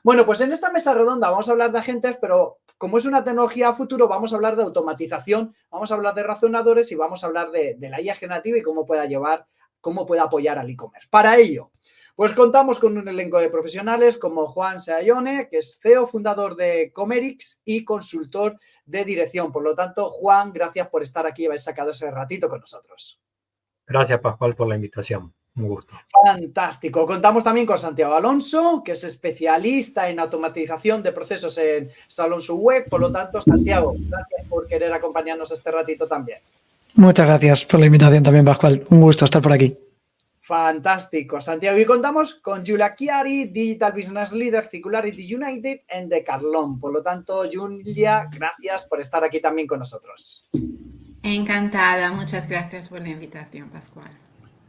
Bueno, pues en esta mesa redonda vamos a hablar de agentes, pero como es una tecnología a futuro, vamos a hablar de automatización, vamos a hablar de razonadores y vamos a hablar de la IA generativa y cómo puede apoyar al e-commerce. Para ello, pues contamos con un elenco de profesionales como Juan Seayone, que es CEO, fundador de Comerix y consultor de dirección. Por lo tanto, Juan, gracias por estar aquí y haber sacado ese ratito con nosotros. Gracias, Pascual, por la invitación. Un gusto. Fantástico. Contamos también con Santiago Alonso, que es especialista en automatización de procesos en Alonso Web. Por lo tanto, Santiago, gracias por querer acompañarnos este ratito también. Muchas gracias por la invitación también, Pascual. Un gusto estar por aquí. Fantástico, Santiago. Y contamos con Giulia Chiari, Digital Business Leader, Circularity United en Decathlon. Por lo tanto, Giulia, gracias por estar aquí también con nosotros. Encantada. Muchas gracias por la invitación, Pascual.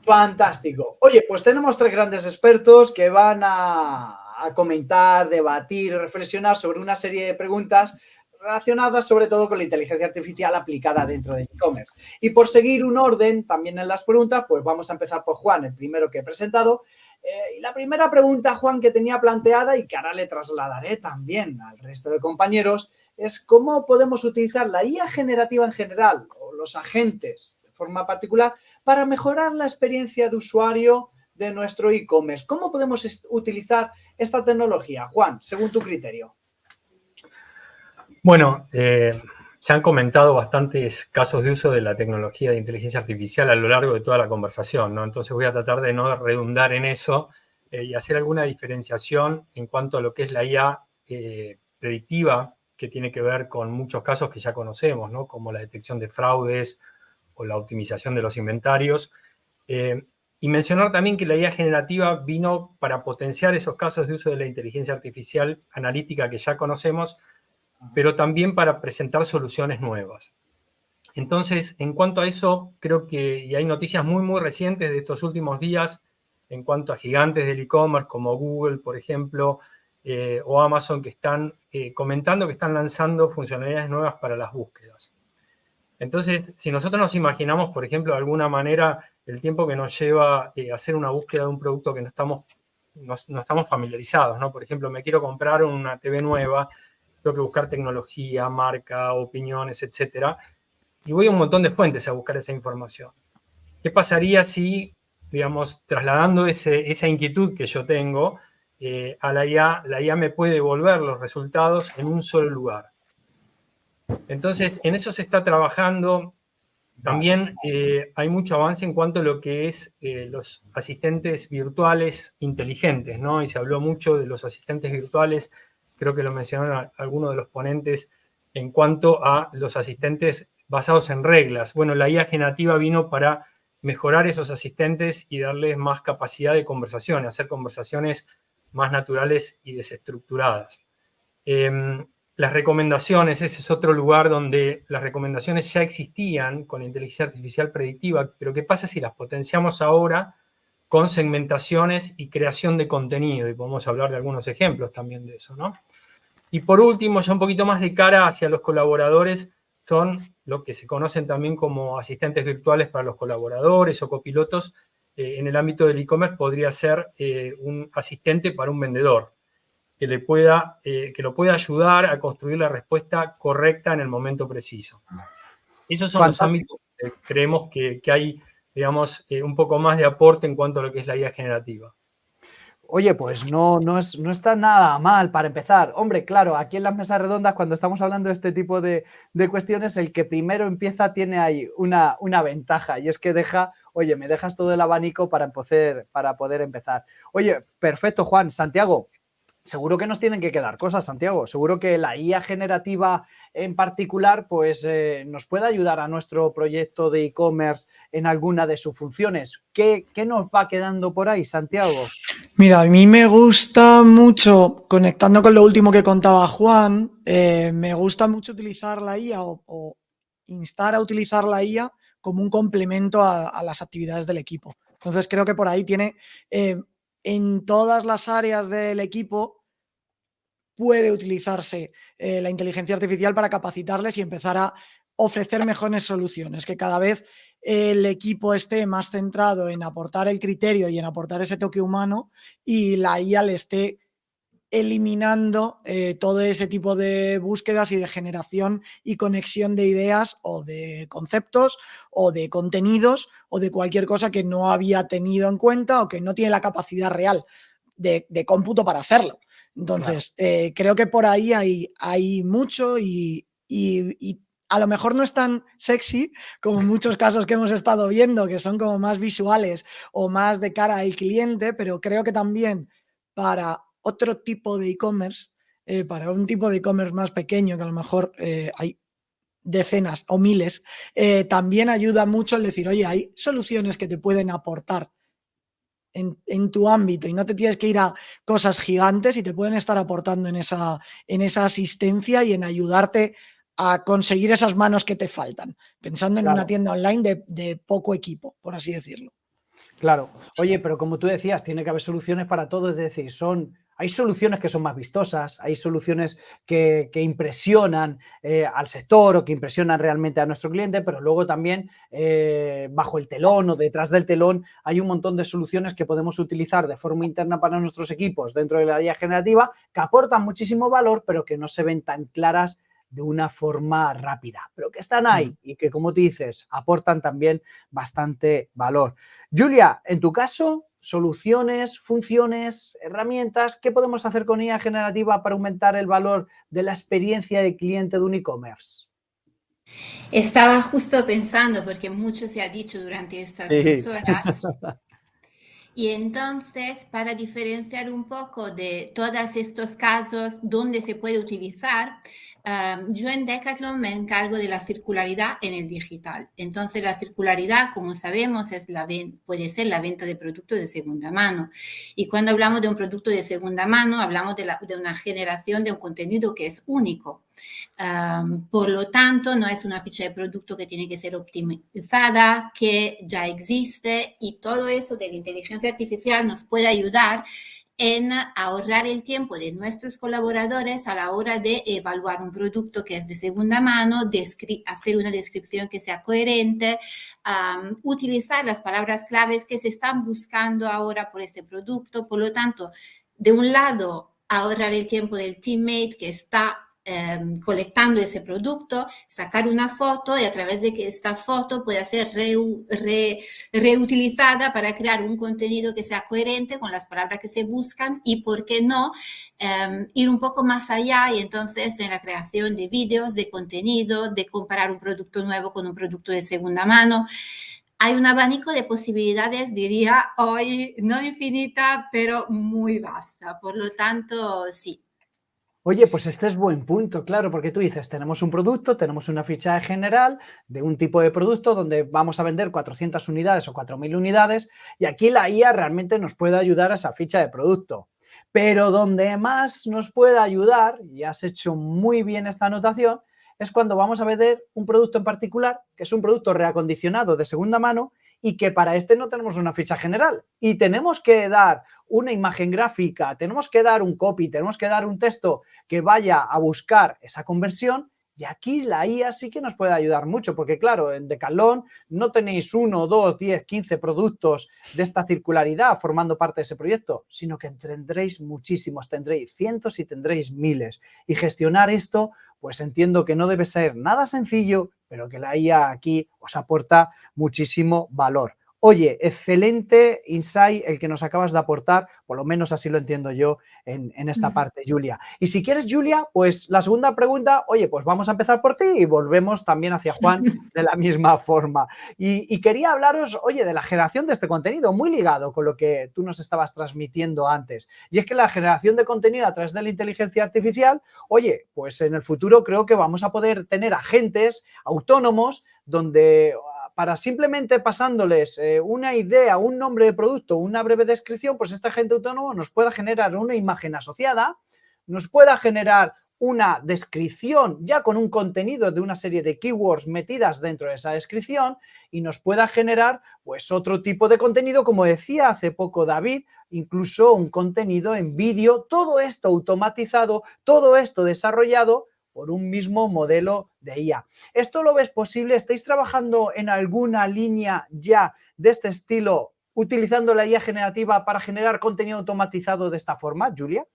Fantástico. Oye, pues tenemos 3 grandes expertos que van a comentar, debatir, reflexionar sobre una serie de preguntas relacionadas sobre todo con la inteligencia artificial aplicada dentro de e-commerce. Y por seguir un orden también en las preguntas, pues vamos a empezar por Juan, el primero que he presentado. Y la primera pregunta, Juan, que tenía planteada y que ahora le trasladaré también al resto de compañeros, es cómo podemos utilizar la IA generativa en general o los agentes de forma particular para mejorar la experiencia de usuario de nuestro e-commerce. ¿Cómo podemos utilizar esta tecnología, Juan, según tu criterio? Bueno, se han comentado bastantes casos de uso de la tecnología de inteligencia artificial a lo largo de toda la conversación, ¿no? Entonces voy a tratar de no redundar en eso y hacer alguna diferenciación en cuanto a lo que es la IA predictiva, que tiene que ver con muchos casos que ya conocemos, ¿no? Como la detección de fraudes o la optimización de los inventarios. Y mencionar también que la IA generativa vino para potenciar esos casos de uso de la inteligencia artificial analítica que ya conocemos, pero también para presentar soluciones nuevas. Entonces, en cuanto a eso, creo que y hay noticias muy recientes de estos últimos días en cuanto a gigantes del e-commerce como Google, por ejemplo, o Amazon, que están comentando que están lanzando funcionalidades nuevas para las búsquedas. Entonces, si nosotros nos imaginamos, por ejemplo, de alguna manera el tiempo que nos lleva hacer una búsqueda de un producto que no estamos familiarizados, ¿no? Por ejemplo, me quiero comprar una TV nueva, tengo que buscar tecnología, marca, opiniones, etcétera, y voy a un montón de fuentes a buscar esa información. ¿Qué pasaría si, digamos, trasladando esa inquietud que yo tengo a la IA me puede devolver los resultados en un solo lugar? Entonces, en eso se está trabajando. También hay mucho avance en cuanto a lo que es los asistentes virtuales inteligentes, ¿no? Y se habló mucho de los asistentes virtuales, creo que lo mencionaron algunos de los ponentes, en cuanto a los asistentes basados en reglas. Bueno, la IA generativa vino para mejorar esos asistentes y darles más capacidad de conversación, hacer conversaciones más naturales y desestructuradas. Las recomendaciones, ese es otro lugar donde las recomendaciones ya existían con la inteligencia artificial predictiva, pero ¿qué pasa si las potenciamos ahora con segmentaciones y creación de contenido? Y podemos hablar de algunos ejemplos también de eso, ¿no? Y por último, ya un poquito más de cara hacia los colaboradores, son lo que se conocen también como asistentes virtuales para los colaboradores o copilotos. En el ámbito del e-commerce podría ser un asistente para un vendedor, que lo pueda ayudar a construir la respuesta correcta en el momento preciso. Esos son los ámbitos que creemos que hay, digamos, un poco más de aporte en cuanto a lo que es la IA generativa. Oye, pues no está nada mal para empezar. Hombre, claro, aquí en las mesas redondas, cuando estamos hablando de este tipo de cuestiones, el que primero empieza tiene ahí una ventaja y es que me dejas todo el abanico para poder empezar. Oye, perfecto, Juan. Santiago, seguro que nos tienen que quedar cosas, Santiago. Seguro que la IA generativa en particular pues, nos puede ayudar a nuestro proyecto de e-commerce en alguna de sus funciones. ¿Qué nos va quedando por ahí, Santiago? Mira, a mí me gusta mucho, conectando con lo último que contaba Juan, me gusta mucho utilizar la IA o instar a utilizar la IA como un complemento a las actividades del equipo. Entonces creo que por ahí tiene, en todas las áreas del equipo, puede utilizarse la inteligencia artificial para capacitarles y empezar a ofrecer mejores soluciones, que cada vez el equipo esté más centrado en aportar el criterio y en aportar ese toque humano y la IA le esté eliminando todo ese tipo de búsquedas y de generación y conexión de ideas o de conceptos o de contenidos o de cualquier cosa que no había tenido en cuenta o que no tiene la capacidad real de cómputo para hacerlo. Entonces, creo que por ahí hay mucho y a lo mejor no es tan sexy como muchos casos que hemos estado viendo, que son como más visuales o más de cara al cliente, pero creo que también para otro tipo de e-commerce, para un tipo de e-commerce más pequeño, que a lo mejor hay decenas o miles, también ayuda mucho el decir, oye, hay soluciones que te pueden aportar en tu ámbito y no te tienes que ir a cosas gigantes y te pueden estar aportando en esa asistencia y en ayudarte a conseguir esas manos que te faltan, pensando en una tienda online de poco equipo, por así decirlo. Claro. Oye, pero como tú decías, tiene que haber soluciones para todo, es decir, hay soluciones que son más vistosas, hay soluciones que impresionan al sector o que impresionan realmente a nuestro cliente, pero luego también bajo el telón o detrás del telón hay un montón de soluciones que podemos utilizar de forma interna para nuestros equipos dentro de la IA generativa que aportan muchísimo valor, pero que no se ven tan claras de una forma rápida, pero que están ahí y que, como te dices, aportan también bastante valor. Julia, en tu caso, soluciones, funciones, herramientas, ¿qué podemos hacer con IA generativa para aumentar el valor de la experiencia de cliente de un e-commerce? Estaba justo pensando, porque mucho se ha dicho durante estas 2 horas. Y entonces, para diferenciar un poco de todos estos casos donde se puede utilizar, yo en Decathlon me encargo de la circularidad en el digital. Entonces, la circularidad, como sabemos, puede ser la venta de productos de segunda mano. Y cuando hablamos de un producto de segunda mano, hablamos de una generación de un contenido que es único. Por lo tanto, no es una ficha de producto que tiene que ser optimizada, que ya existe, y todo eso de la inteligencia artificial nos puede ayudar en ahorrar el tiempo de nuestros colaboradores a la hora de evaluar un producto que es de segunda mano, hacer una descripción que sea coherente, utilizar las palabras claves que se están buscando ahora por ese producto. Por lo tanto, de un lado, ahorrar el tiempo del teammate que está colectando ese producto, sacar una foto y a través de que esta foto pueda ser reutilizada para crear un contenido que sea coherente con las palabras que se buscan y, ¿por qué no?, ir un poco más allá y entonces en la creación de vídeos, de contenido, de comparar un producto nuevo con un producto de segunda mano. Hay un abanico de posibilidades, diría hoy, no infinita, pero muy vasta. Por lo tanto, sí. Oye, pues este es buen punto, claro, porque tú dices, tenemos un producto, tenemos una ficha general de un tipo de producto donde vamos a vender 400 unidades o 4.000 unidades y aquí la IA realmente nos puede ayudar a esa ficha de producto. Pero donde más nos puede ayudar, y has hecho muy bien esta anotación, es cuando vamos a vender un producto en particular, que es un producto reacondicionado de segunda mano y que para este no tenemos una ficha general y tenemos que dar una imagen gráfica, tenemos que dar un copy, tenemos que dar un texto que vaya a buscar esa conversión y aquí la IA sí que nos puede ayudar mucho porque claro, en Decathlon no tenéis 1, 2, 10, 15 productos de esta circularidad formando parte de ese proyecto, sino que tendréis muchísimos, tendréis cientos y tendréis miles y gestionar esto pues entiendo que no debe ser nada sencillo, pero que la IA aquí os aporta muchísimo valor. Oye, excelente insight el que nos acabas de aportar, por lo menos así lo entiendo yo en esta parte, Julia. Y si quieres, Julia, pues la segunda pregunta, oye, pues vamos a empezar por ti y volvemos también hacia Juan de la misma forma. Y quería hablaros, oye, de la generación de este contenido, muy ligado con lo que tú nos estabas transmitiendo antes. Y es que la generación de contenido a través de la inteligencia artificial, oye, pues en el futuro creo que vamos a poder tener agentes autónomos donde para simplemente pasándoles una idea, un nombre de producto, una breve descripción, pues este agente autónomo nos pueda generar una imagen asociada, nos pueda generar una descripción ya con un contenido de una serie de keywords metidas dentro de esa descripción y nos pueda generar pues otro tipo de contenido, como decía hace poco David, incluso un contenido en vídeo, todo esto automatizado, todo esto desarrollado por un mismo modelo de IA. ¿Esto lo ves posible? ¿Estáis trabajando en alguna línea ya de este estilo utilizando la IA generativa para generar contenido automatizado de esta forma, Julia?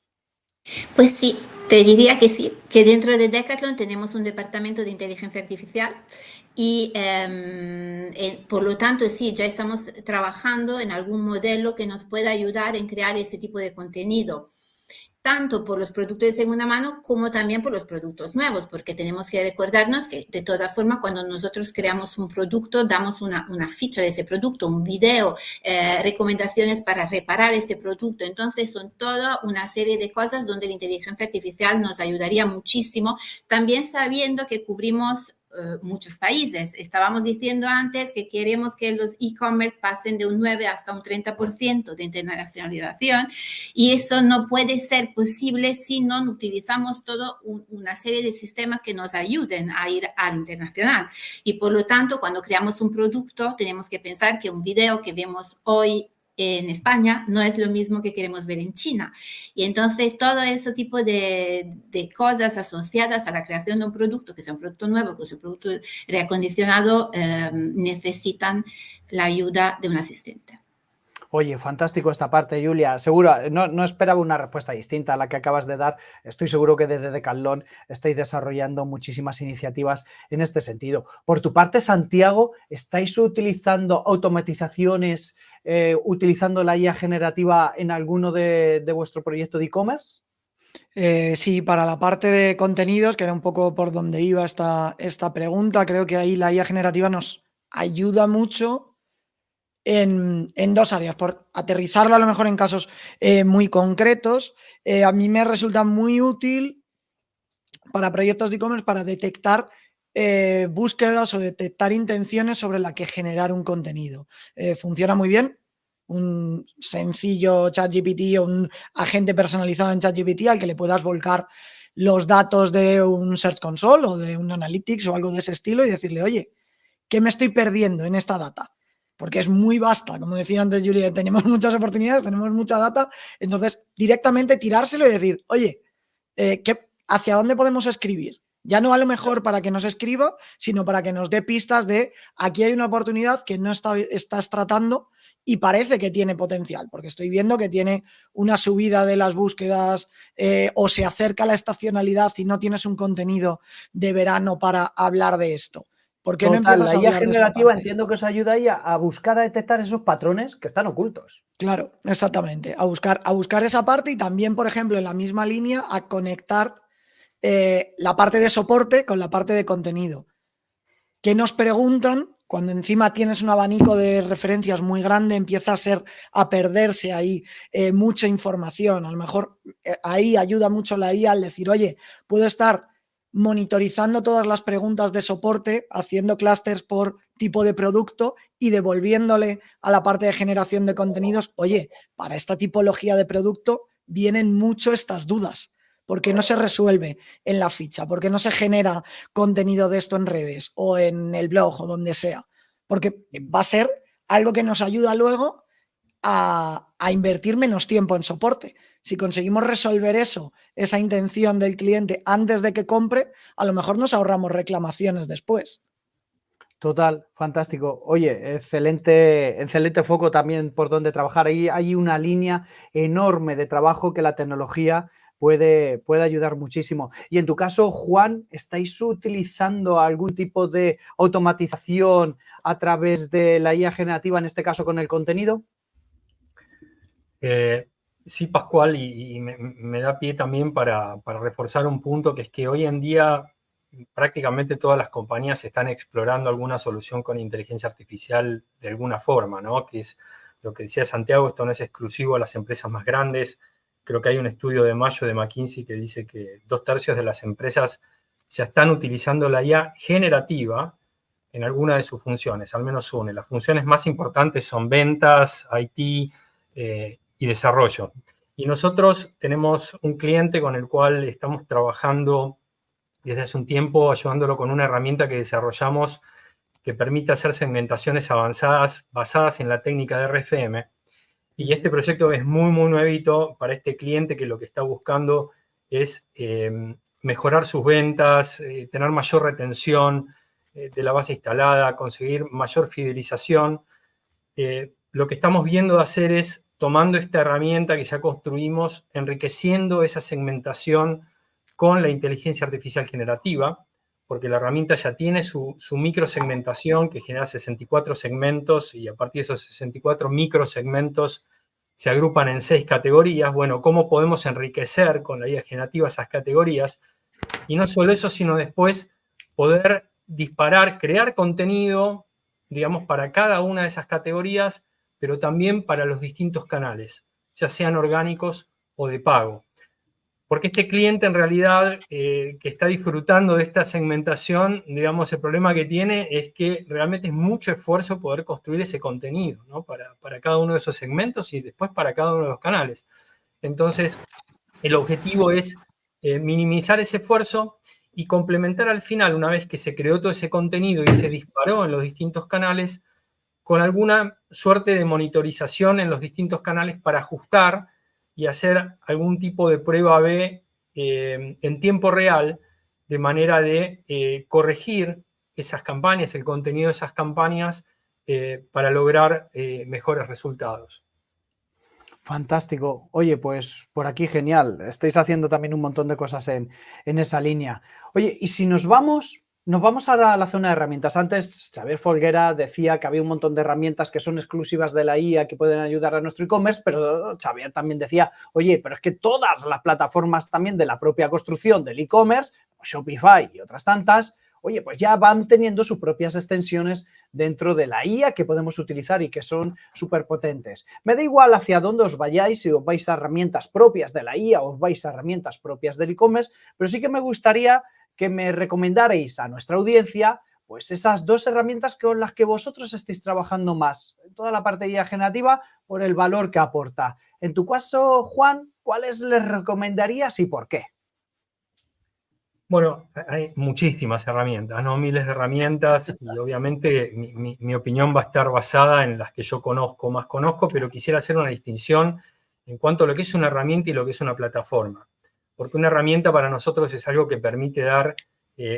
Pues sí, te diría que sí, que dentro de Decathlon tenemos un departamento de inteligencia artificial y por lo tanto sí, ya estamos trabajando en algún modelo que nos pueda ayudar en crear ese tipo de contenido, tanto por los productos de segunda mano como también por los productos nuevos, porque tenemos que recordarnos que de todas formas cuando nosotros creamos un producto, damos una ficha de ese producto, un video, recomendaciones para reparar ese producto. Entonces son toda una serie de cosas donde la inteligencia artificial nos ayudaría muchísimo, también sabiendo que cubrimos muchos países. Estábamos diciendo antes que queremos que los e-commerce pasen de un 9 hasta un 30% de internacionalización y eso no puede ser posible si no utilizamos toda una serie de sistemas que nos ayuden a ir al internacional. Y por lo tanto, cuando creamos un producto, tenemos que pensar que un video que vemos hoy en España no es lo mismo que queremos ver en China. Y entonces todo ese tipo de cosas asociadas a la creación de un producto, que sea un producto nuevo, que sea un producto reacondicionado, necesitan la ayuda de un asistente. Oye, fantástico esta parte, Julia. Seguro, no esperaba una respuesta distinta a la que acabas de dar. Estoy seguro que desde Decathlon estáis desarrollando muchísimas iniciativas en este sentido. Por tu parte, Santiago, ¿estáis utilizando automatizaciones, utilizando la IA generativa en alguno de vuestro proyecto de e-commerce? Sí, para la parte de contenidos, que era un poco por donde iba esta pregunta, creo que ahí la IA generativa nos ayuda mucho en dos áreas. Por aterrizarlo a lo mejor en casos muy concretos, a mí me resulta muy útil para proyectos de e-commerce para detectar búsquedas o detectar intenciones sobre la que generar un contenido. Funciona muy bien. Un sencillo ChatGPT o un agente personalizado en ChatGPT al que le puedas volcar los datos de un Search Console o de un Analytics o algo de ese estilo y decirle, oye, ¿qué me estoy perdiendo en esta data? Porque es muy vasta, como decía antes Julia, tenemos muchas oportunidades, tenemos mucha data, entonces directamente tirárselo y decir, oye, ¿hacia dónde podemos escribir? Ya no a lo mejor para que nos escriba, sino para que nos dé pistas de aquí hay una oportunidad que no estás tratando y parece que tiene potencial, porque estoy viendo que tiene una subida de las búsquedas o se acerca la estacionalidad y no tienes un contenido de verano para hablar de esto. ¿Por qué no empiezas a hablar de esta parte? La IA generativa entiendo que os ayuda ahí a buscar, a detectar esos patrones que están ocultos. Claro, exactamente. A buscar esa parte y también, por ejemplo, en la misma línea, a conectar la parte de soporte con la parte de contenido. ¿Qué nos preguntan? Cuando encima tienes un abanico de referencias muy grande, empieza a perderse ahí mucha información. A lo mejor ahí ayuda mucho la IA al decir, oye, puedo estar monitorizando todas las preguntas de soporte, haciendo clústeres por tipo de producto y devolviéndole a la parte de generación de contenidos, oye, para esta tipología de producto vienen mucho estas dudas. ¿Por qué no se resuelve en la ficha? ¿Por qué no se genera contenido de esto en redes o en el blog o donde sea? Porque va a ser algo que nos ayuda luego a invertir menos tiempo en soporte. Si conseguimos resolver eso, esa intención del cliente antes de que compre, a lo mejor nos ahorramos reclamaciones después. Total, fantástico. Oye, excelente foco también por donde trabajar. Ahí hay una línea enorme de trabajo que la tecnología puede ayudar muchísimo. Y en tu caso, Juan, ¿estáis utilizando algún tipo de automatización a través de la IA generativa, en este caso con el contenido? Sí, Pascual, y me da pie también para reforzar un punto, que es que hoy en día prácticamente todas las compañías están explorando alguna solución con inteligencia artificial de alguna forma, ¿no? Que es lo que decía Santiago, esto no es exclusivo a las empresas más grandes. Creo que hay un estudio de mayo de McKinsey que dice que 2/3 de las empresas ya están utilizando la IA generativa en alguna de sus funciones, al menos una. Las funciones más importantes son ventas, IT y desarrollo. Y nosotros tenemos un cliente con el cual estamos trabajando desde hace un tiempo, ayudándolo con una herramienta que desarrollamos que permite hacer segmentaciones avanzadas basadas en la técnica de RFM. Y este proyecto es muy, muy nuevito para este cliente, que lo que está buscando es mejorar sus ventas, tener mayor retención de la base instalada, conseguir mayor fidelización. Lo que estamos viendo hacer es tomando esta herramienta que ya construimos, enriqueciendo esa segmentación con la inteligencia artificial generativa, porque la herramienta ya tiene su microsegmentación que genera 64 segmentos y a partir de esos 64 microsegmentos se agrupan en 6 categorías. Bueno, ¿cómo podemos enriquecer con la IA generativa esas categorías? Y no solo eso, sino después poder disparar, crear contenido, digamos, para cada una de esas categorías, pero también para los distintos canales, ya sean orgánicos o de pago. Porque este cliente en realidad que está disfrutando de esta segmentación, digamos, el problema que tiene es que realmente es mucho esfuerzo poder construir ese contenido, ¿no? Para cada uno de esos segmentos y después para cada uno de los canales. Entonces, el objetivo es minimizar ese esfuerzo y complementar al final, una vez que se creó todo ese contenido y se disparó en los distintos canales, con alguna suerte de monitorización en los distintos canales para ajustar y hacer algún tipo de prueba B en tiempo real, de manera de corregir esas campañas, el contenido de esas campañas, para lograr mejores resultados. Fantástico. Oye, pues por aquí genial. Estáis haciendo también un montón de cosas en esa línea. Oye, y si nos vamos a la zona de herramientas. Antes Xavier Folguera decía que había un montón de herramientas que son exclusivas de la IA que pueden ayudar a nuestro e-commerce, pero Xavier también decía, oye, pero es que todas las plataformas también de la propia construcción del e-commerce, Shopify y otras tantas, oye, pues ya van teniendo sus propias extensiones dentro de la IA que podemos utilizar y que son súper potentes. Me da igual hacia dónde os vayáis, si os vais a herramientas propias de la IA o os vais a herramientas propias del e-commerce, pero sí que me gustaría que me recomendarais a nuestra audiencia pues esas 2 herramientas con las que vosotros estéis trabajando más en toda la parte de IA generativa por el valor que aporta. En tu caso, Juan, ¿cuáles les recomendarías y por qué? Bueno, hay muchísimas herramientas, ¿no? Miles de herramientas y obviamente mi opinión va a estar basada en las que yo más conozco, pero quisiera hacer una distinción en cuanto a lo que es una herramienta y lo que es una plataforma. Porque una herramienta para nosotros es algo que permite dar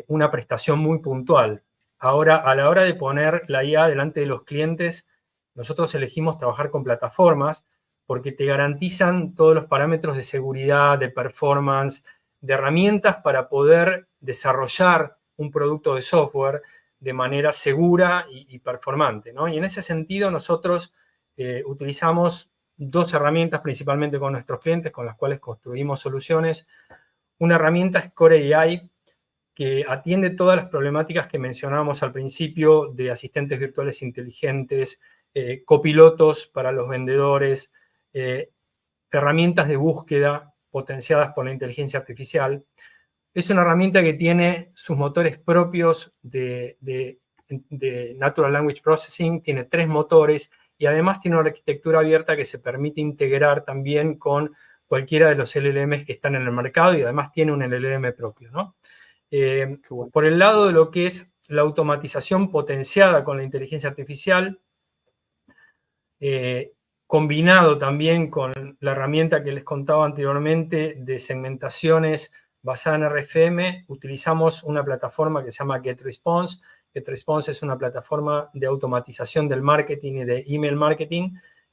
una prestación muy puntual. Ahora, a la hora de poner la IA delante de los clientes, nosotros elegimos trabajar con plataformas porque te garantizan todos los parámetros de seguridad, de performance, de herramientas para poder desarrollar un producto de software de manera segura y performante, ¿no? Y en ese sentido nosotros utilizamos 2 herramientas principalmente con nuestros clientes con las cuales construimos soluciones. Una herramienta es Core AI, que atiende todas las problemáticas que mencionábamos al principio de asistentes virtuales inteligentes, copilotos para los vendedores, herramientas de búsqueda potenciadas por la inteligencia artificial. Es una herramienta que tiene sus motores propios de Natural Language Processing, tiene 3 motores y además tiene una arquitectura abierta que se permite integrar también con cualquiera de los LLMs que están en el mercado y además tiene un LLM propio, ¿no? Bueno. Por el lado de lo que es la automatización potenciada con la inteligencia artificial, combinado también con la herramienta que les contaba anteriormente de segmentaciones basada en RFM, utilizamos una plataforma que se llama GetResponse. GetResponse es una plataforma de automatización del marketing y de email marketing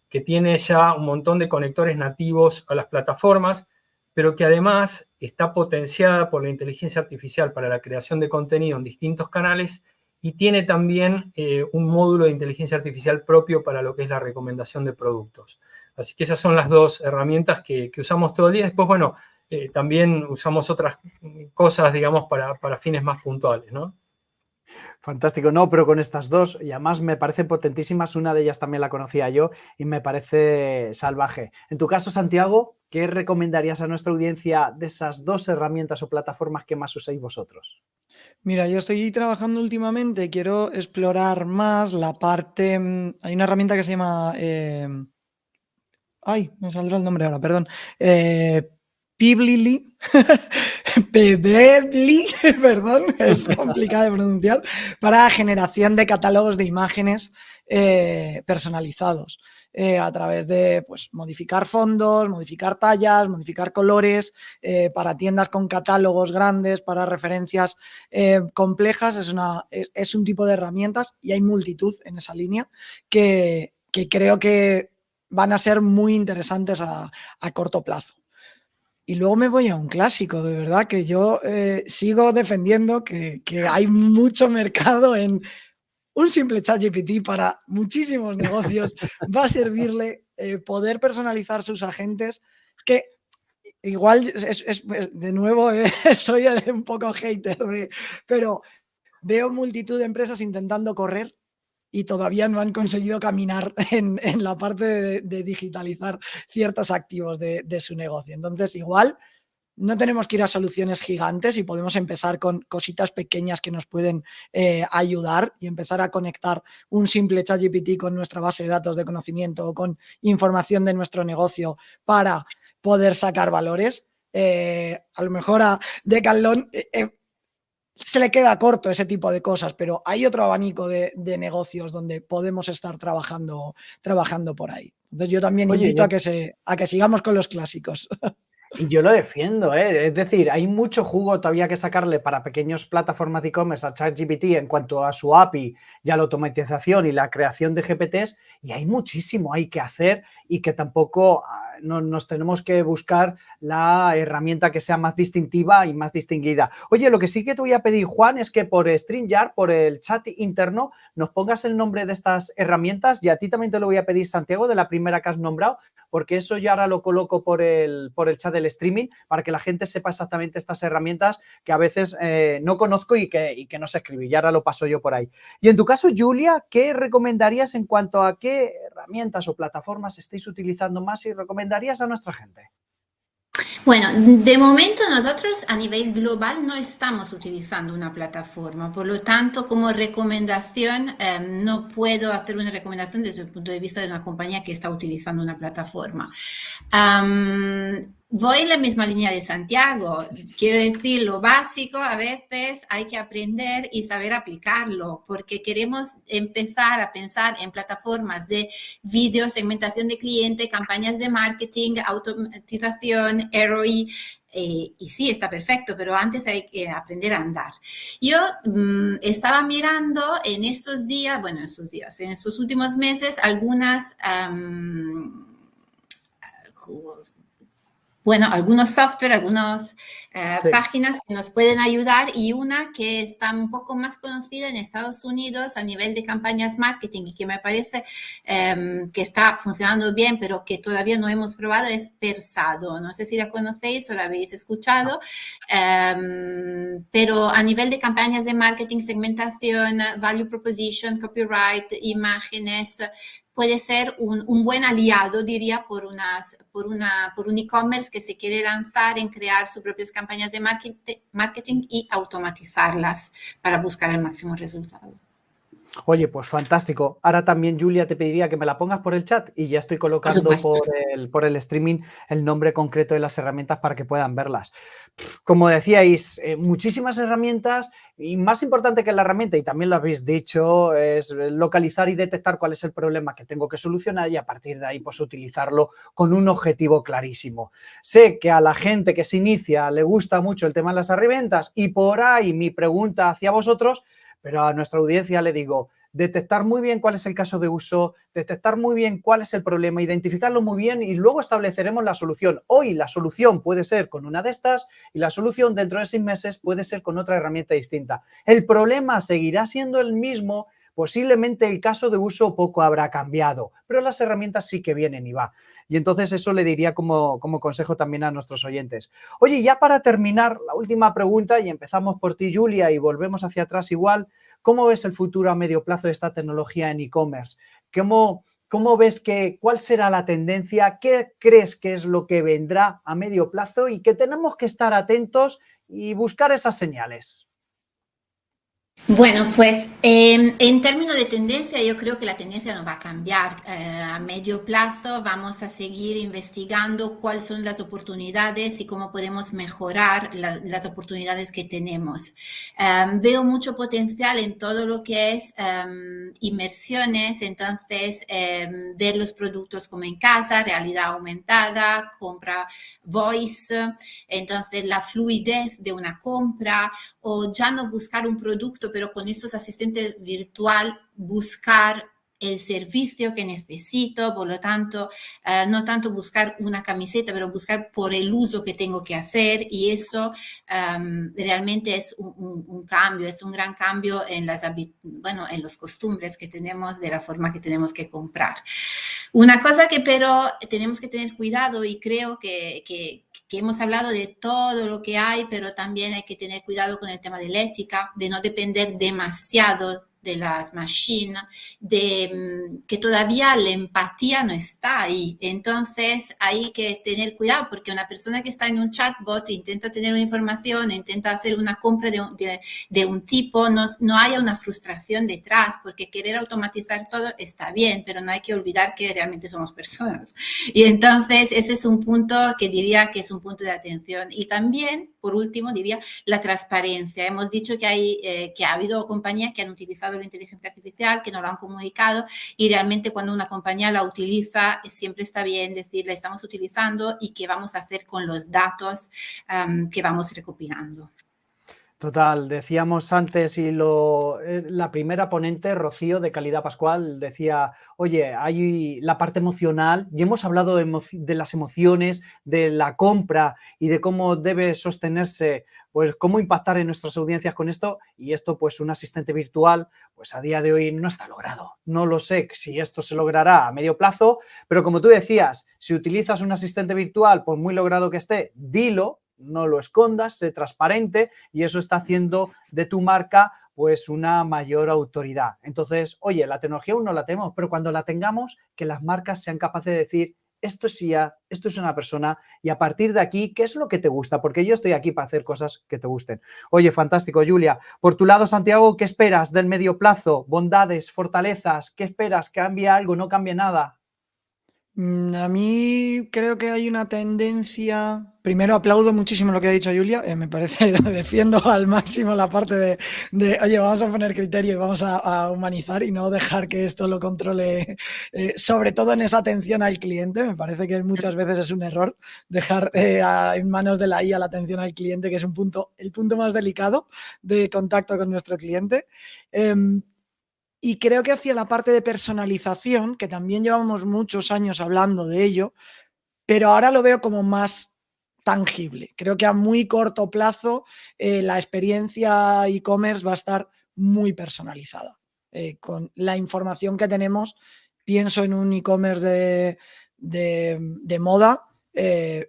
que tiene ya un montón de conectores nativos a las plataformas, pero que además está potenciada por la inteligencia artificial para la creación de contenido en distintos canales y tiene también un módulo de inteligencia artificial propio para lo que es la recomendación de productos. Así que esas son las 2 herramientas que usamos todo el día. Después, bueno, también usamos otras cosas, digamos, para fines más puntuales, ¿no? Fantástico, no, pero con estas 2, y además me parecen potentísimas, una de ellas también la conocía yo y me parece salvaje. En tu caso, Santiago, ¿qué recomendarías a nuestra audiencia de esas 2 herramientas o plataformas que más usáis vosotros? Mira, yo estoy trabajando últimamente, quiero explorar más la parte, hay una herramienta que se llama, me saldrá el nombre ahora, perdón, Pibly, perdón, es complicado de pronunciar, para generación de catálogos de imágenes personalizados. A través de pues, modificar fondos, modificar tallas, modificar colores, para tiendas con catálogos grandes, para referencias complejas. Es un tipo de herramientas y hay multitud en esa línea que creo que van a ser muy interesantes a corto plazo. Y luego me voy a un clásico, de verdad, que yo sigo defendiendo que hay mucho mercado en un simple ChatGPT para muchísimos negocios. Va a servirle poder personalizar sus agentes. Es que igual, de nuevo, soy un poco hater, pero veo multitud de empresas intentando correr y todavía no han conseguido caminar en la parte de digitalizar ciertos activos de su negocio. Entonces, igual no tenemos que ir a soluciones gigantes y podemos empezar con cositas pequeñas que nos pueden ayudar y empezar a conectar un simple ChatGPT con nuestra base de datos de conocimiento o con información de nuestro negocio para poder sacar valores. A lo mejor a Decathlon se le queda corto ese tipo de cosas, pero hay otro abanico de negocios donde podemos estar trabajando por ahí. Entonces yo también invito a que sigamos con los clásicos. Y yo lo defiendo, ¿eh? Es decir, hay mucho jugo todavía que sacarle para pequeñas plataformas de e-commerce a ChatGPT en cuanto a su API y a la automatización y la creación de GPTs, y hay muchísimo hay que hacer y que tampoco nos tenemos que buscar la herramienta que sea más distintiva y más distinguida. Oye, lo que sí que te voy a pedir, Juan, es que por StreamYard, por el chat interno, nos pongas el nombre de estas herramientas, y a ti también te lo voy a pedir, Santiago, de la primera que has nombrado, porque eso yo ahora lo coloco por el chat del streaming para que la gente sepa exactamente estas herramientas que a veces no conozco y que no sé escribir. Y ahora lo paso yo por ahí. Y en tu caso, Julia, ¿qué recomendarías en cuanto a qué herramientas o plataformas estáis utilizando más y recomendarías a nuestra gente? Bueno, de momento nosotros a nivel global no estamos utilizando una plataforma, por lo tanto, como recomendación, no puedo hacer una recomendación desde el punto de vista de una compañía que está utilizando una plataforma. Voy en la misma línea de Santiago. Quiero decir, lo básico a veces hay que aprender y saber aplicarlo, porque queremos empezar a pensar en plataformas de video, segmentación de cliente, campañas de marketing, automatización, ROI. Y sí, está perfecto, pero antes hay que aprender a andar. Yo estaba mirando en estos días, en estos últimos meses, algunas algunos software, algunas páginas que nos pueden ayudar, y una que está un poco más conocida en Estados Unidos a nivel de campañas marketing y que me parece que está funcionando bien, pero que todavía no hemos probado, es Persado. No sé si la conocéis o la habéis escuchado, pero a nivel de campañas de marketing, segmentación, value proposition, copyright, imágenes, puede ser un buen aliado, diría, por un e-commerce que se quiere lanzar en crear sus propias campañas de marketing y automatizarlas para buscar el máximo resultado. Oye, pues fantástico. Ahora también, Julia, te pediría que me la pongas por el chat y ya estoy colocando por el streaming el nombre concreto de las herramientas para que puedan verlas. Como decíais, muchísimas herramientas, y más importante que la herramienta, y también lo habéis dicho, es localizar y detectar cuál es el problema que tengo que solucionar y a partir de ahí pues utilizarlo con un objetivo clarísimo. Sé que a la gente que se inicia le gusta mucho el tema de las herramientas y por ahí mi pregunta hacia vosotros, pero a nuestra audiencia le digo, detectar muy bien cuál es el caso de uso, detectar muy bien cuál es el problema, identificarlo muy bien y luego estableceremos la solución. Hoy la solución puede ser con una de estas y la solución dentro de 6 meses puede ser con otra herramienta distinta. El problema seguirá siendo el mismo, posiblemente el caso de uso poco habrá cambiado, pero las herramientas sí que vienen y va. Y entonces eso le diría como consejo también a nuestros oyentes. Oye, ya para terminar, la última pregunta, y empezamos por ti, Julia, y volvemos hacia atrás igual. ¿Cómo ves el futuro a medio plazo de esta tecnología en e-commerce? ¿Cómo ves cuál será la tendencia? ¿Qué crees que es lo que vendrá a medio plazo y que tenemos que estar atentos y buscar esas señales? Bueno, pues en términos de tendencia, yo creo que la tendencia no va a cambiar. A medio plazo vamos a seguir investigando cuáles son las oportunidades y cómo podemos mejorar las oportunidades que tenemos. Veo mucho potencial en todo lo que es inmersiones, entonces ver los productos como en casa, realidad aumentada, compra voice, entonces la fluidez de una compra, o ya no buscar un producto, pero con estos asistentes virtual buscar el servicio que necesito, por lo tanto, no tanto buscar una camiseta, pero buscar por el uso que tengo que hacer, y eso realmente es un cambio, es un gran cambio en en los costumbres que tenemos, de la forma que tenemos que comprar. Una cosa que pero tenemos que tener cuidado, y creo que hemos hablado de todo lo que hay, pero también hay que tener cuidado con el tema de la ética, de no depender demasiado de las máquinas, que todavía la empatía no está ahí. Entonces hay que tener cuidado, porque una persona que está en un chatbot intenta tener una información, intenta hacer una compra de un tipo, no haya una frustración detrás, porque querer automatizar todo está bien, pero no hay que olvidar que realmente somos personas. Y entonces ese es un punto que diría que es un punto de atención. Y también, por último, diría la transparencia. Hemos dicho que ha habido compañías que han utilizado la inteligencia artificial, que no lo han comunicado, y realmente cuando una compañía la utiliza, siempre está bien decir la estamos utilizando y qué vamos a hacer con los datos que vamos recopilando. Total, decíamos antes, y la primera ponente, Rocío, de Calidad Pascual, decía, oye, hay la parte emocional, y hemos hablado de las emociones, de la compra y de cómo debe sostenerse, pues cómo impactar en nuestras audiencias con esto, y esto, pues un asistente virtual, pues a día de hoy no está logrado. No lo sé si esto se logrará a medio plazo, pero como tú decías, si utilizas un asistente virtual, por muy logrado que esté, dilo, no lo escondas, sé transparente, y eso está haciendo de tu marca pues una mayor autoridad. Entonces, oye, la tecnología aún no la tenemos, pero cuando la tengamos, que las marcas sean capaces de decir, esto es IA, esto es una persona, y a partir de aquí, ¿qué es lo que te gusta? Porque yo estoy aquí para hacer cosas que te gusten. Oye, fantástico, Julia. Por tu lado, Santiago, ¿qué esperas del medio plazo? Bondades, fortalezas, ¿qué esperas? ¿Cambie algo? ¿No cambie nada? A mí creo que hay una tendencia. Primero aplaudo muchísimo lo que ha dicho Julia, me parece, defiendo al máximo la parte de oye, vamos a poner criterio y vamos a humanizar y no dejar que esto lo controle, sobre todo en esa atención al cliente. Me parece que muchas veces es un error dejar en manos de la IA la atención al cliente, que es el punto más delicado de contacto con nuestro cliente. Y creo que hacia la parte de personalización, que también llevamos muchos años hablando de ello, pero ahora lo veo como más tangible. Creo que a muy corto plazo la experiencia e-commerce va a estar muy personalizada. Con la información que tenemos, pienso en un e-commerce de moda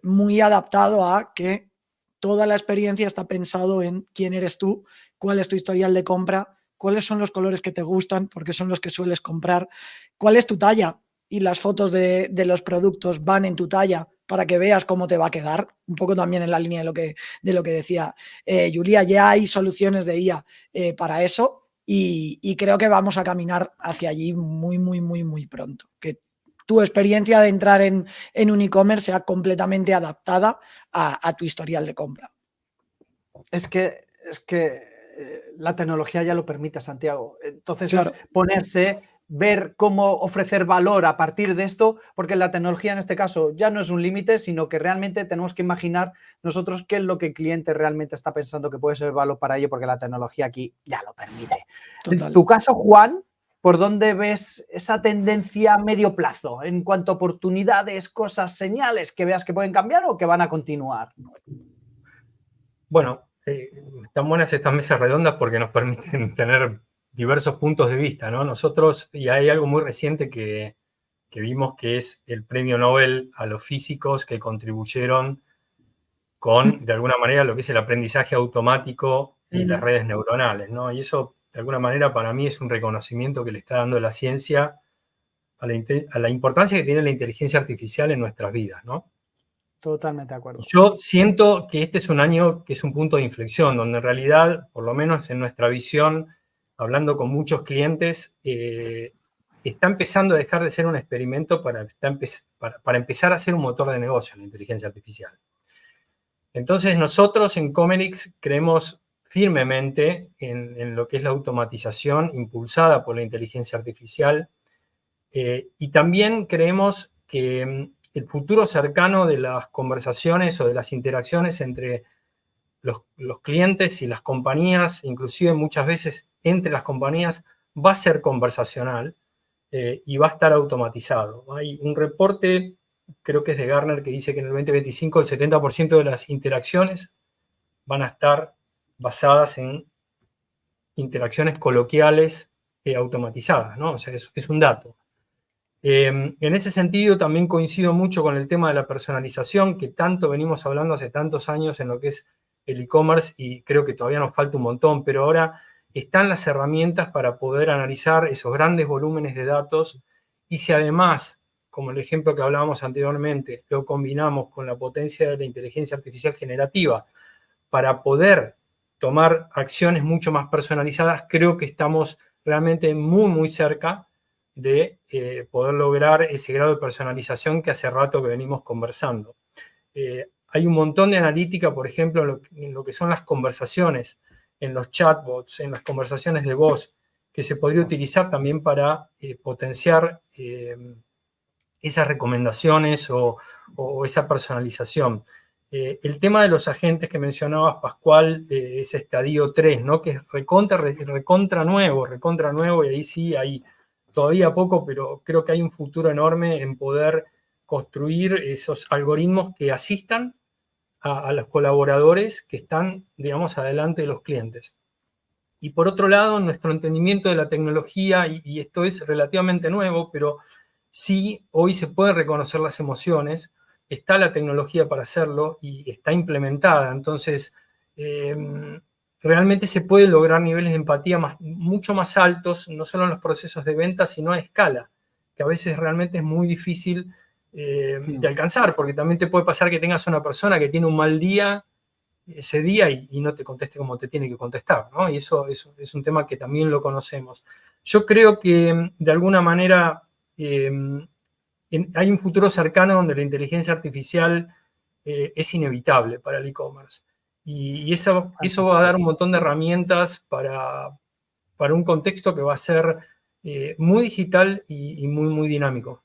muy adaptado a que toda la experiencia está pensado en quién eres tú, cuál es tu historial de compra, cuáles son los colores que te gustan, porque son los que sueles comprar, cuál es tu talla, y las fotos de los productos van en tu talla para que veas cómo te va a quedar, un poco también en la línea de lo que decía Julia. Ya hay soluciones de IA para eso, y creo que vamos a caminar hacia allí muy, muy, muy, muy pronto. Que tu experiencia de entrar en un e-commerce sea completamente adaptada a tu historial de compra. Es que la tecnología ya lo permite, Santiago. Entonces Claro. es ponerse, ver cómo ofrecer valor a partir de esto, porque la tecnología en este caso ya no es un límite, sino que realmente tenemos que imaginar nosotros qué es lo que el cliente realmente está pensando que puede ser valor para ello, porque la tecnología aquí ya lo permite. Total. En tu caso, Juan, ¿por dónde ves esa tendencia a medio plazo en cuanto a oportunidades, cosas, señales que veas que pueden cambiar o que van a continuar? Bueno, están buenas estas mesas redondas porque nos permiten tener diversos puntos de vista, ¿no? Nosotros, y hay algo muy reciente que vimos, que es el premio Nobel a los físicos que contribuyeron con, de alguna manera, lo que es el aprendizaje automático y las redes neuronales, ¿no? Y eso, de alguna manera, para mí es un reconocimiento que le está dando la ciencia a la importancia que tiene la inteligencia artificial en nuestras vidas, ¿no? Totalmente de acuerdo. Yo siento que este es un año que es un punto de inflexión, donde en realidad, por lo menos en nuestra visión, hablando con muchos clientes, está empezando a dejar de ser un experimento para empezar a ser un motor de negocio, la inteligencia artificial. Entonces nosotros en Comerix creemos firmemente en lo que es la automatización impulsada por la inteligencia artificial, y también creemos que el futuro cercano de las conversaciones o de las interacciones entre los clientes y las compañías, inclusive muchas veces entre las compañías, va a ser conversacional. y va a estar automatizado. Hay un reporte, creo que es de Gartner, que dice que en el 2025 el 70% de las interacciones van a estar basadas en interacciones coloquiales automatizadas, ¿no? O sea, es un dato. En ese sentido, también coincido mucho con el tema de la personalización, que tanto venimos hablando hace tantos años en lo que es el e-commerce, y creo que todavía nos falta un montón, pero ahora están las herramientas para poder analizar esos grandes volúmenes de datos, y si además, como el ejemplo que hablábamos anteriormente, lo combinamos con la potencia de la inteligencia artificial generativa para poder tomar acciones mucho más personalizadas, creo que estamos realmente muy, muy cerca de poder lograr ese grado de personalización que hace rato que venimos conversando. Hay un montón de analítica, por ejemplo, en lo que son las conversaciones, en los chatbots, en las conversaciones de voz, que se podría utilizar también para potenciar esas recomendaciones o esa personalización. El tema de los agentes que mencionabas, Pascual, es estadio 3, ¿no? Que es recontra nuevo, y ahí sí hay todavía poco, pero creo que hay un futuro enorme en poder construir esos algoritmos que asistan a los colaboradores que están, digamos, adelante de los clientes. Y por otro lado, nuestro entendimiento de la tecnología, y esto es relativamente nuevo, pero sí, hoy se pueden reconocer las emociones, está la tecnología para hacerlo y está implementada. Entonces, realmente se puede lograr niveles de empatía mucho más altos, no solo en los procesos de venta, sino a escala, que a veces realmente es muy difícil de alcanzar, porque también te puede pasar que tengas una persona que tiene un mal día ese día y no te conteste como te tiene que contestar, ¿no? Y eso es un tema que también lo conocemos. Yo creo que, de alguna manera, hay un futuro cercano donde la inteligencia artificial es inevitable para el e-commerce. Y eso va a dar un montón de herramientas para un contexto que va a ser muy digital y muy, muy dinámico.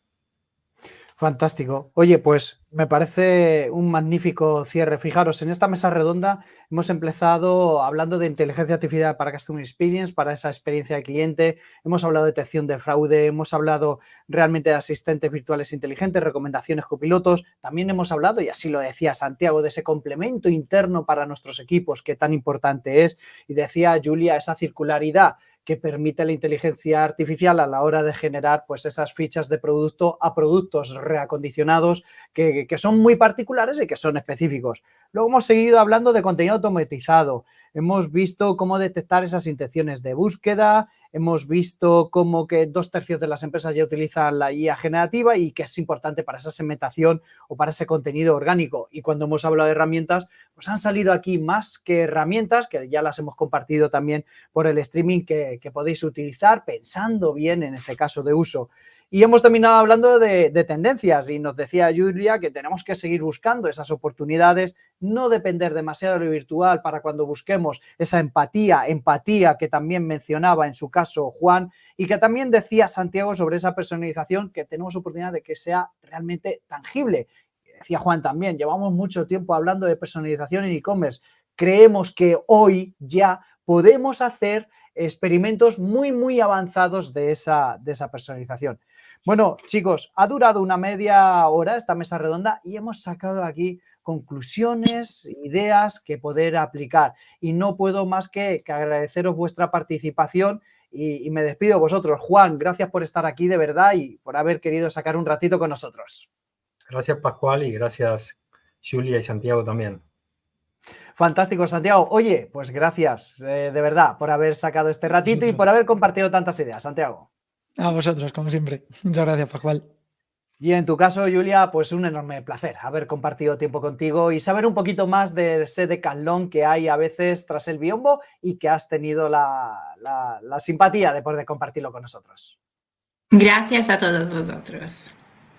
Fantástico. Oye, pues me parece un magnífico cierre. Fijaros, en esta mesa redonda hemos empezado hablando de inteligencia artificial para Customer Experience, para esa experiencia de cliente. Hemos hablado de detección de fraude, hemos hablado realmente de asistentes virtuales inteligentes, recomendaciones copilotos. También hemos hablado, y así lo decía Santiago, de ese complemento interno para nuestros equipos que tan importante es. Y decía Julia, esa circularidad que permite la inteligencia artificial a la hora de generar pues esas fichas de producto a productos reacondicionados que son muy particulares y que son específicos. Luego hemos seguido hablando de contenido automatizado, hemos visto cómo detectar esas intenciones de búsqueda, hemos visto cómo que 2/3 de las empresas ya utilizan la IA generativa y que es importante para esa segmentación o para ese contenido orgánico. Y cuando hemos hablado de herramientas, pues han salido aquí más que herramientas, que ya las hemos compartido también por el streaming, que podéis utilizar pensando bien en ese caso de uso. Y hemos terminado hablando de tendencias y nos decía Julia que tenemos que seguir buscando esas oportunidades, no depender demasiado de lo virtual para cuando busquemos esa empatía que también mencionaba en su caso Juan, y que también decía Santiago sobre esa personalización, que tenemos oportunidad de que sea realmente tangible. Decía Juan también, llevamos mucho tiempo hablando de personalización en e-commerce. Creemos que hoy ya podemos hacer experimentos muy, muy avanzados de esa personalización. Bueno, chicos, ha durado una media hora esta mesa redonda y hemos sacado aquí conclusiones, ideas que poder aplicar. Y no puedo más que agradeceros vuestra participación y me despido de vosotros. Juan, gracias por estar aquí de verdad y por haber querido sacar un ratito con nosotros. Gracias, Pascual, y gracias, Julia y Santiago también. Fantástico, Santiago. Oye, pues gracias de verdad por haber sacado este ratito y por haber compartido tantas ideas, Santiago. A vosotros, como siempre. Muchas gracias, Pascual. Y en tu caso, Julia, pues un enorme placer haber compartido tiempo contigo y saber un poquito más de ese decalón que hay a veces tras el biombo y que has tenido la simpatía de poder compartirlo con nosotros. Gracias a todos vosotros.